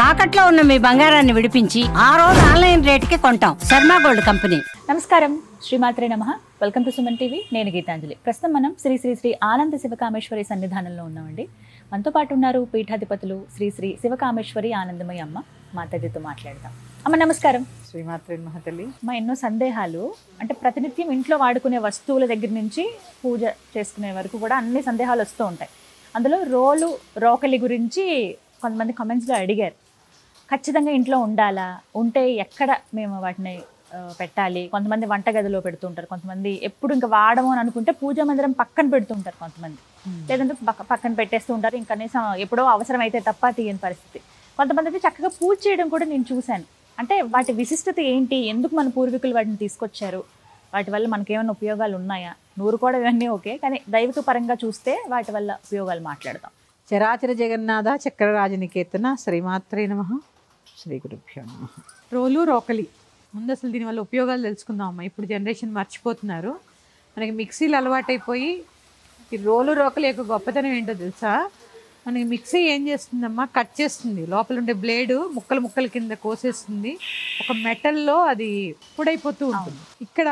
తాకట్లో ఉన్న మీ బంగారాన్ని విడిపించి ఆ రోజు ఆన్లైన్ రేటుకి కొంటాం. Sharma gold company. నమస్కారం, శ్రీమాత్రే నమః. Welcome to Suman TV. నేను గీతాంజలి. ప్రస్తుతం మనం శ్రీ శ్రీ శ్రీ ఆనంద శివకామేశ్వరి సన్నిధానంలో ఉన్నామండి. మనతో పాటు ఉన్నారు పీఠాధిపతులు శ్రీ శ్రీ శివకామేశ్వరి ఆనందమయ్య అమ్మ. మాతాజీతో మాట్లాడదాం. అమ్మ నమస్కారం. శ్రీమాత్రే నమః తల్లి. మా ఎన్నో సందేహాలు, అంటే ప్రతినిత్యం ఇంట్లో వాడుకునే వస్తువుల దగ్గర నుంచి పూజ చేసుకునే వరకు కూడా అన్ని సందేహాలు వస్తూ ఉంటాయి. అందులో రోకలి గురించి కొంతమంది కామెంట్స్లో అడిగారు. ఖచ్చితంగా ఇంట్లో ఉండాలా, ఉంటే ఎక్కడ మేము వాటిని పెట్టాలి? కొంతమంది వంటగదిలో పెడుతుంటారు, కొంతమంది ఎప్పుడు ఇంకా వాడము అని అనుకుంటే పూజా మందిరం పక్కన పెడుతుంటారు, కొంతమంది లేదంటే పక్కన పెట్టేస్తూ ఉంటారు. ఇంకా కనీసం ఎప్పుడో అవసరం అయితే తప్ప తీయని పరిస్థితి. కొంతమంది అయితే చక్కగా పూజ చేయడం కూడా నేను చూశాను. అంటే వాటి విశిష్టత ఏంటి, ఎందుకు మన పూర్వీకులు వాటిని తీసుకొచ్చారు, వాటి వల్ల మనకేమైనా ఉపయోగాలు ఉన్నాయా? నూరు కూడా ఇవన్నీ ఓకే, కానీ దైవిక పరంగా చూస్తే వాటి వల్ల ఉపయోగాలు మాట్లాడదాం. చరాచర జగన్నాథ చక్రరాజనికేతన శ్రీమాత్రే నమః. శ్రీ గురుభ్యో నమః. రోకలి ముందు అసలు దీనివల్ల ఉపయోగాలు తెలుసుకుందాం అమ్మ. ఇప్పుడు జనరేషన్ మర్చిపోతున్నారు. మనకి మిక్సీలు అలవాటైపోయి ఈ రోకలి యొక్క గొప్పతనం ఏంటో తెలుసా? మనకి మిక్సీ ఏం చేస్తుందమ్మా, కట్ చేస్తుంది, లోపల ఉండే బ్లేడు ముక్కల కింద కోసేస్తుంది. ఒక మెటల్లో అది పొడైపోతూ ఉంటుంది. ఇక్కడ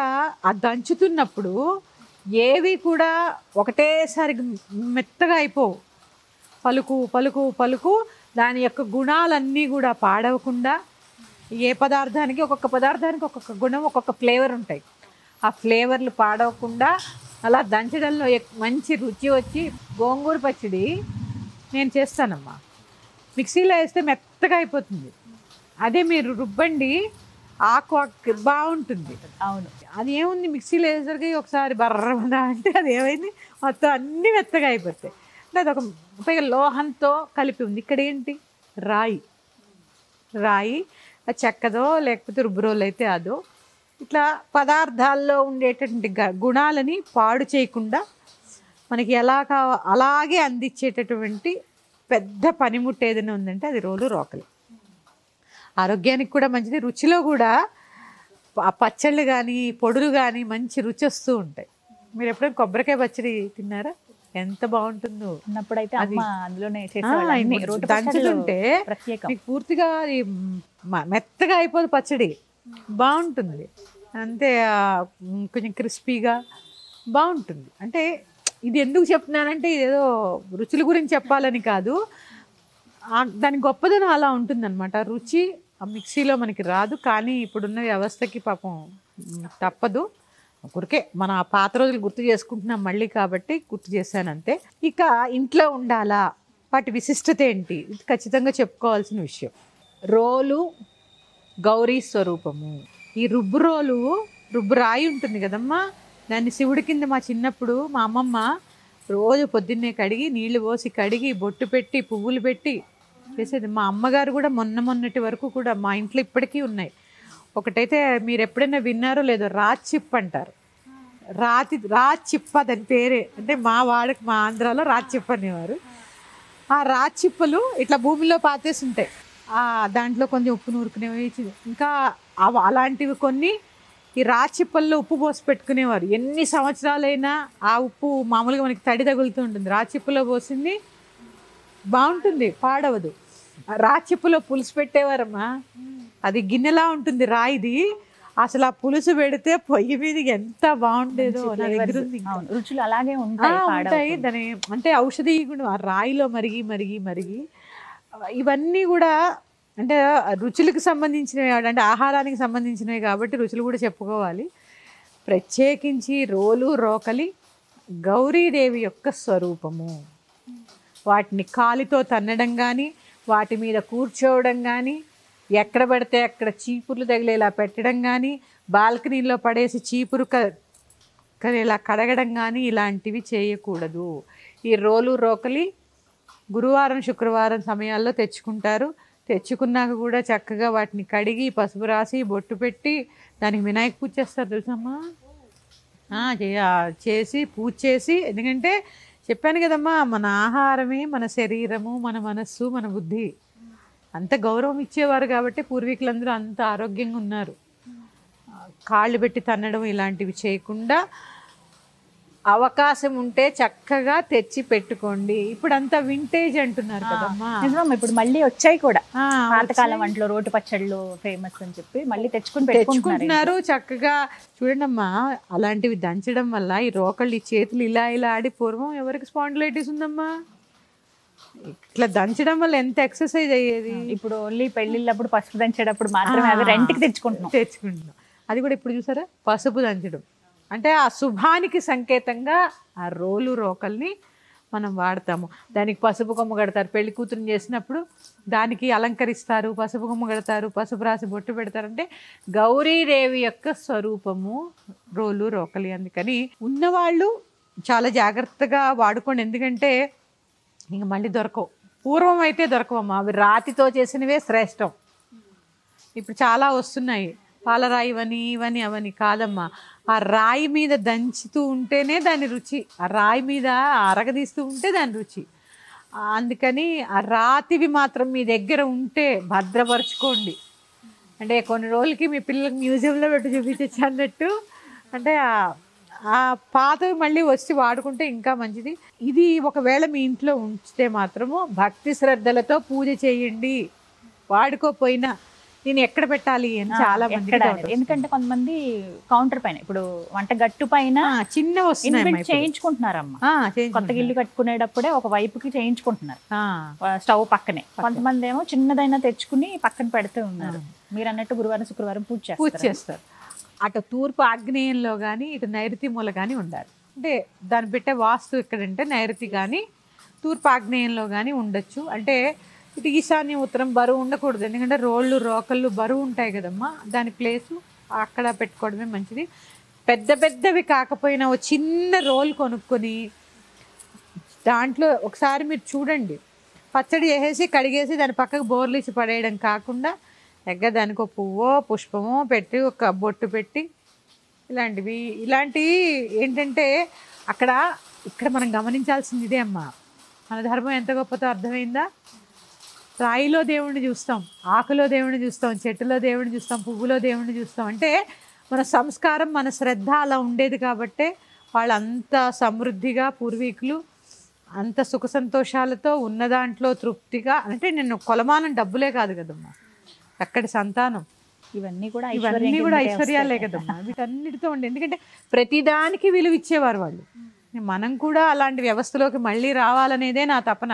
ఆ దంచుతున్నప్పుడు ఏవి కూడా ఒకటేసారి మెత్తగా అయిపోవు. పలుకు పలుకు పలుకు దాని యొక్క గుణాలన్నీ కూడా పాడవకుండా, ఏ పదార్థానికి ఒక్కొక్క గుణం, ఒక్కొక్క ఫ్లేవర్ ఉంటాయి. ఆ ఫ్లేవర్లు పాడవకుండా అలా దంచడంలో మంచి రుచి వచ్చి, గోంగూర పచ్చడి నేను చేస్తానమ్మా. మిక్సీలో వేస్తే మెత్తగా అయిపోతుంది. అదే మీరు రుబ్బండి, ఆకు బాగుంటుంది. అవును, అది ఏముంది, మిక్సీలో వేసరికి ఒకసారి బర్రమదా అంటే అది ఏమైంది, మొత్తం అన్నీ మెత్తగా అయిపోతాయి. అది ఒక పైగా లోహంతో కలిపి ఉంది. ఇక్కడ ఏంటి, రాయి చెక్కదో లేకపోతే రుబ్బురోలు అయితే అదో. ఇట్లా పదార్థాల్లో ఉండేటటువంటి గుణాలని పాడు చేయకుండా మనకి అలాగే అందించేటటువంటి పెద్ద పనిముట్టు ఏదైనా ఉందంటే అది రోకలి. ఆరోగ్యానికి కూడా మంచిది, రుచిలో కూడా ఆ పచ్చళ్ళు కానీ పొడులు కానీ మంచి రుచి వస్తూ ఉంటాయి. మీరు ఎప్పుడైనా కొబ్బరికాయ పచ్చడి తిన్నారా? ఎంత బాగుంటుందో. ఉన్నప్పుడైతే అందులోనే దంచుతుంటే మీకు పూర్తిగా మెత్తగా అయిపోదు, పచ్చడి బాగుంటుంది. అంతే కొంచెం క్రిస్పీగా బాగుంటుంది. అంటే ఇది ఎందుకు చెప్తున్నానంటే ఇదేదో రుచుల గురించి చెప్పాలని కాదు, దాని గొప్పదనం అలా ఉంటుందన్నమాట. రుచి ఆ మిక్సీలో మనకి రాదు, కానీ ఇప్పుడున్న వ్యవస్థకి పాపం తప్పదు. ఊరికే మన పాత రోజులు గుర్తు చేసుకుంటున్నాం మళ్ళీ, కాబట్టి గుర్తు చేశాను అంతే. ఇక ఇంట్లో ఉండాలా, వాటి విశిష్టత ఏంటి, ఇది ఖచ్చితంగా చెప్పుకోవాల్సిన విషయం. రోలు గౌరీ స్వరూపము. ఈ రుబ్బు రాయి ఉంటుంది కదమ్మా, దాన్ని శివుడి కింద మా చిన్నప్పుడు మా అమ్మమ్మ రోజు పొద్దున్నే కడిగి, నీళ్లు పోసి కడిగి, బొట్టు పెట్టి, పువ్వులు పెట్టి చేసేది. మా అమ్మగారు కూడా మొన్నటి వరకు కూడా మా ఇంట్లో ఇప్పటికీ ఉన్నాయి. ఒకటైతే మీరు ఎప్పుడైనా విన్నారో లేదో, రాచిప్ అంటారు. రాచిప్ప దాని పేరే. అంటే మా ఆంధ్రాలో రాచిప్ప అనేవారు. ఆ రాచిప్పలు ఇట్లా భూమిలో పాతేసి ఉంటాయి. దాంట్లో కొంచెం ఉప్పు నూరుకునేవి, ఇంకా అలాంటివి కొన్ని ఈ రాచిప్పల్లో ఉప్పు పోసి పెట్టుకునేవారు. ఎన్ని సంవత్సరాలైనా ఆ ఉప్పు మామూలుగా మనకి తడి తగులుతూ ఉంటుంది. రాచిప్పలో పోసింది బాగుంటుంది, పాడవదు. రాచిప్పలో పులుసు పెట్టేవారమ్మా, అది గిన్నెలా ఉంటుంది రాయిది. అసలు ఆ పులుసు పెడితే పొయ్యి మీద ఎంత బాగుండేదో. నా దగ్గర ఉంది, రుచులు అలాగే ఉంటాయి. దాని అంటే ఔషధీయ గుణం ఆ రాయిలో మరిగి ఇవన్నీ కూడా అంటే రుచులకు సంబంధించినవి, అంటే ఆహారానికి సంబంధించినవి కాబట్టి రుచులు కూడా చెప్పుకోవాలి. ప్రత్యేకించి రోకలి గౌరీదేవి యొక్క స్వరూపము. వాటిని కాలితో తన్నడం కానీ, వాటి మీద కూర్చోవడం కానీ, ఎక్కడ పడితే అక్కడ చీపుర్లు తగిలేలా పెట్టడం కానీ, బాల్కనీలో పడేసి చీపురు ఇలా కడగడం కానీ ఇలాంటివి చేయకూడదు. ఈ రోకలి గురువారం శుక్రవారం సమయాల్లో తెచ్చుకుంటారు. తెచ్చుకున్నాక కూడా చక్కగా వాటిని కడిగి, పసుపు రాసి, బొట్టు పెట్టి దానికి వినాయక పూజ చేస్తారు తెలుసమ్మా. చేసి పూజ చేసి, ఎందుకంటే చెప్పాను కదమ్మా, మన ఆహారమే మన శరీరము, మన మనస్సు, మన బుద్ధి. అంత గౌరవం ఇచ్చేవారు కాబట్టి పూర్వీకులందరూ అంత ఆరోగ్యంగా ఉన్నారు. కాళ్ళు పెట్టి తన్నడం ఇలాంటివి చేయకుండా అవకాశం ఉంటే చక్కగా తెచ్చి పెట్టుకోండి. ఇప్పుడు అంతా వింటేజ్ అంటున్నారు కదమ్మా. నిజమమ్మా, ఇప్పుడు మళ్ళీ వచ్చాయి కూడా పాతకాలం వంటలు, రోటి పచ్చళ్ళు ఫేమస్ అని చెప్పి మళ్ళీ తెచ్చుకుంటున్నారు. చక్కగా చూడండమ్మా, అలాంటివి దంచడం వల్ల ఈ రోకళ్ళు, ఈ చేతులు ఇలా ఇలా ఆడి, పూర్వం ఎవరికి స్పాండిలైటిస్ ఉందమ్మా, ఇట్లా దంచడం వల్ల ఎంత ఎక్సర్సైజ్ అయ్యేది. ఇప్పుడు ఓన్లీ పెళ్లిళ్ళప్పుడు పసుపు దంచేటప్పుడు మాత్రమే అవి రెంట్కి తెచ్చుకుంటున్నాం. అది కూడా ఇప్పుడు చూసారా, పసుపు దంచడం అంటే ఆ శుభానికి సంకేతంగా ఆ రోలు రోకల్ని మనం వాడతాము. దానికి పసుపు కొమ్మ కడతారు, పెళ్లి కూతురుని చేసినప్పుడు దానికి అలంకరిస్తారు, పసుపు కొమ్మ కడతారు, పసుపు రాసి బొట్టు పెడతారంటే గౌరీదేవి యొక్క స్వరూపము రోలు రోకలి. అందుకని ఉన్నవాళ్ళు చాలా జాగ్రత్తగా వాడుకోండి, ఎందుకంటే ఇంక మళ్ళీ దొరకవు. పూర్వం అయితే దొరకవమ్మా, అవి రాతితో చేసినవే శ్రేష్టం. ఇప్పుడు చాలా వస్తున్నాయి పాలరాయి ఇవని ఇవని అవని, కాదమ్మా, ఆ రాయి మీద దంచుతూ ఉంటేనే దాని రుచి, ఆ రాయి మీద అరగదీస్తూ ఉంటే దాని రుచి. అందుకని ఆ రాతివి మాత్రం మీ దగ్గర ఉంటే భద్రపరచుకోండి. అంటే కొన్ని రోజులకి మీ పిల్లలకి మ్యూజియంలో పెట్టి చూపించచ్చు అన్నట్టు. అంటే ఆ పాతవి మళ్ళీ వచ్చి వాడుకుంటే ఇంకా మంచిది. ఇది ఒకవేళ మీ ఇంట్లో ఉంచితే మాత్రము భక్తి శ్రద్ధలతో పూజ చేయండి. వాడుకోపోయినా నేను ఎక్కడ పెట్టాలి అని చాలా మంది, ఎందుకంటే కొంతమంది కౌంటర్ పైన, ఇప్పుడు వంట గట్టు పైన చిన్న వస్తున్నాయి చేయించుకుంటున్నారమ్మా. కొత్తగా ఇల్లు కట్టుకునేటప్పుడే ఒక వైపుకి చేయించుకుంటున్నారు స్టవ్ పక్కనే. కొంతమంది ఏమో చిన్నదైనా తెచ్చుకుని పక్కన పెడుతూ ఉన్నారు. మీరు అన్నట్టు గురువారం శుక్రవారం పూజ చేస్తారు. అటు తూర్పు ఆగ్నేయంలో కానీ ఇటు నైరుతి మూల కానీ ఉండాలి. అంటే దాన్ని పెట్టే వాస్తు ఎక్కడంటే నైరుతి కానీ తూర్పు ఆగ్నేయంలో కానీ ఉండొచ్చు. అంటే ఇటు ఈశాన్యం ఉత్తరం బరువు ఉండకూడదు, ఎందుకంటే రోళ్ళు రోకళ్ళు బరువు ఉంటాయి కదమ్మా, దాని ప్లేసు అక్కడ పెట్టుకోవడమే మంచిది. పెద్ద పెద్దవి కాకపోయినా ఒక చిన్న రోల్ కొనుక్కొని దాంట్లో ఒకసారి మీరు చూడండి, పచ్చడి చేసేసి కడిగేసి దాని పక్కకు బోర్లీసి పడేయడం కాకుండా దగ్గర దానికి ఒక పువ్వో పుష్పమో పెట్టి ఒక బొట్టు పెట్టి ఇలాంటివి ఏంటంటే ఇక్కడ మనం గమనించాల్సింది ఇదే అమ్మా. మన ధర్మం ఎంత గొప్పతో అర్థమైందా? రాయిలో దేవుణ్ణి చూస్తాం, ఆకులో దేవుణ్ణి చూస్తాం, చెట్టులో దేవుణ్ణి చూస్తాం, పువ్వులో దేవుణ్ణి చూస్తాం. అంటే మన సంస్కారం, మన శ్రద్ధ అలా ఉండేది కాబట్టే వాళ్ళు అంత సమృద్ధిగా, పూర్వీకులు అంత సుఖ సంతోషాలతో ఉన్న దాంట్లో తృప్తిగా. అంటే నేను కొలమానం డబ్బులే కాదు కదమ్మా, అక్కడి సంతానం, ఇవన్నీ కూడా ఐశ్వర్యాలే కదమ్మా. వీటన్నిటితో ఉండే, ఎందుకంటే ప్రతిదానికి విలువ ఇచ్చేవారు వాళ్ళు. మనం కూడా అలాంటి వ్యవస్థలోకి మళ్ళీ రావాలనేదే నా తపన.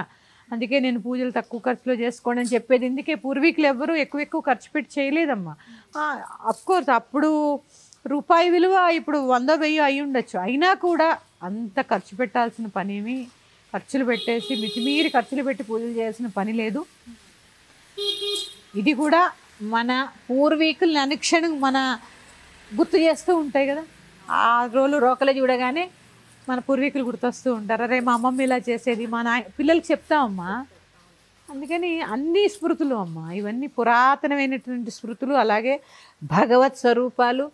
అందుకే నేను పూజలు తక్కువ ఖర్చులో చేసుకోండి అని చెప్పేది. ఇందుకే పూర్వీకులు ఎవరు ఎక్కువ ఖర్చు పెట్టి చేయలేదమ్మా. అఫ్కోర్స్ అప్పుడు రూపాయి విలువ ఇప్పుడు 100,000 అయి ఉండొచ్చు, అయినా కూడా అంత ఖర్చు పెట్టాల్సిన పనేమి, ఖర్చులు పెట్టేసి మితిమీరి ఖర్చులు పెట్టి పూజలు చేయాల్సిన పని లేదు. ఇది కూడా మన పూర్వీకుల్ని అనుక్షణం మన గుర్తు చేస్తూ ఉంటాయి కదా. ఆ రోలు రోకలే చూడగానే మన పూర్వీకులు గుర్తొస్తూ ఉంటారు. అరే మా అమ్మమ్మ ఇలా చేసేది, మా పిల్లలకి చెప్తామమ్మా. అందుకని అన్ని స్మృతులు అమ్మా, ఇవన్నీ పురాతనమైనటువంటి స్మృతులు. అలాగే భగవత్ స్వరూపాలు,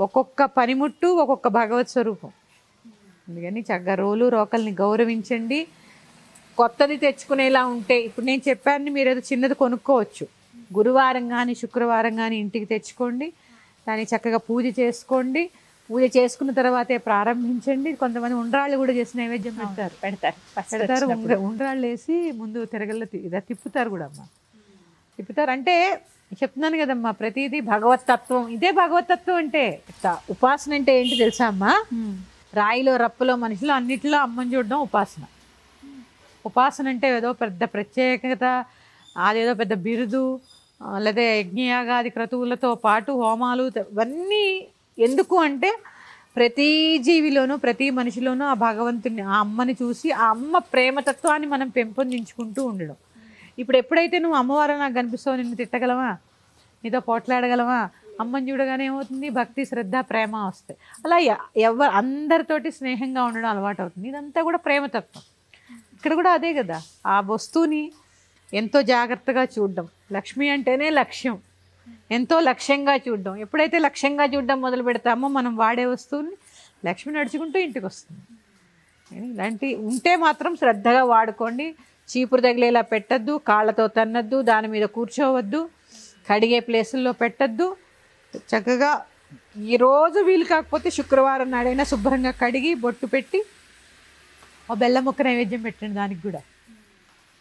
ఒక్కొక్క పనిముట్టు ఒక్కొక్క భగవత్ స్వరూపం. అందుకని చక్కగా రోలు రోకల్ని గౌరవించండి. కొత్తది తెచ్చుకునేలా ఉంటే, ఇప్పుడు నేను చెప్పాను, మీరు ఏదో చిన్నది కొనుక్కోవచ్చు. గురువారం కానీ శుక్రవారం కానీ ఇంటికి తెచ్చుకోండి, దాన్ని చక్కగా పూజ చేసుకోండి. పూజ చేసుకున్న తర్వాతే ప్రారంభించండి. కొంతమంది ఉండ్రాళ్ళు కూడా చేసి నైవేద్యం పెడతారు. ఉండ్రాళ్ళు వేసి ముందు తిరగల్లో తిప్పుతారు కూడా అమ్మ, తిప్పుతారు. అంటే చెప్తున్నాను కదమ్మా, ప్రతిదీ భగవతత్వం. ఇదే భగవతత్వం అంటే. ఉపాసన అంటే ఏంటి తెలుసా అమ్మా? రాయిలో రప్పులో మనిషిలో అన్నిటిలో అమ్మని చూడడం ఉపాసన. ఉపాసన అంటే ఏదో పెద్ద ప్రత్యేకత, అదేదో పెద్ద బిరుదు, లేదా యజ్ఞయాగాది క్రతువులతో పాటు హోమాలు, ఇవన్నీ ఎందుకు అంటే ప్రతి జీవిలోనూ ప్రతి మనిషిలోనూ ఆ భగవంతుని, ఆ అమ్మని చూసి ఆ అమ్మ ప్రేమతత్వాన్ని మనం పెంపొందించుకుంటూ ఉండడం. ఇప్పుడు ఎప్పుడైతే నువ్వు అమ్మవారు నాకు కనిపిస్తావు, నిన్ను తిట్టగలవా, నీతో పోట్లాడగలవా? అమ్మని చూడగానే ఏమవుతుంది? భక్తి శ్రద్ధ ప్రేమ వస్తాయి. అలా అందరితోటి స్నేహంగా ఉండడం అలవాటు అవుతుంది. ఇదంతా కూడా ప్రేమతత్వం. ఇక్కడ కూడా అదే కదా, ఆ వస్తువుని ఎంతో జాగ్రత్తగా చూడడం. లక్ష్మి అంటేనే లక్ష్యం, ఎంతో లక్ష్యంగా చూడడం. ఎప్పుడైతే లక్ష్యంగా చూడడం మొదలు పెడతామో మనం వాడే వస్తువుని లక్ష్మి నడుచుకుంటూ ఇంటికి వస్తుంది. ఇలాంటి ఉంటే మాత్రం శ్రద్ధగా వాడుకోండి. చీపురు తగిలేలా పెట్టద్దు, కాళ్ళతో తన్నద్దు, దాని మీద కూర్చోవద్దు, కడిగే ప్లేసుల్లో పెట్టద్దు. చక్కగా ఈ రోజు వీలు కాకపోతే శుక్రవారం నాడైనా శుభ్రంగా కడిగి బొట్టు పెట్టి ఓ బెల్లం ముక్క నైవేద్యం పెట్టండి దానికి కూడా.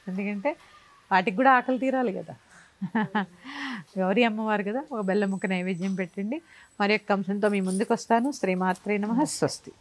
ఎందుకంటే వాటికి కూడా ఆకలి తీరాలి కదా. గౌరీ అమ్మవారు కదా, ఒక బెల్లం ముక్క నైవేద్యం పెట్టండి. మరి యొక్క అంశంతో మీ ముందుకు వస్తాను. శ్రీమాత్రే నమః. స్వస్తి.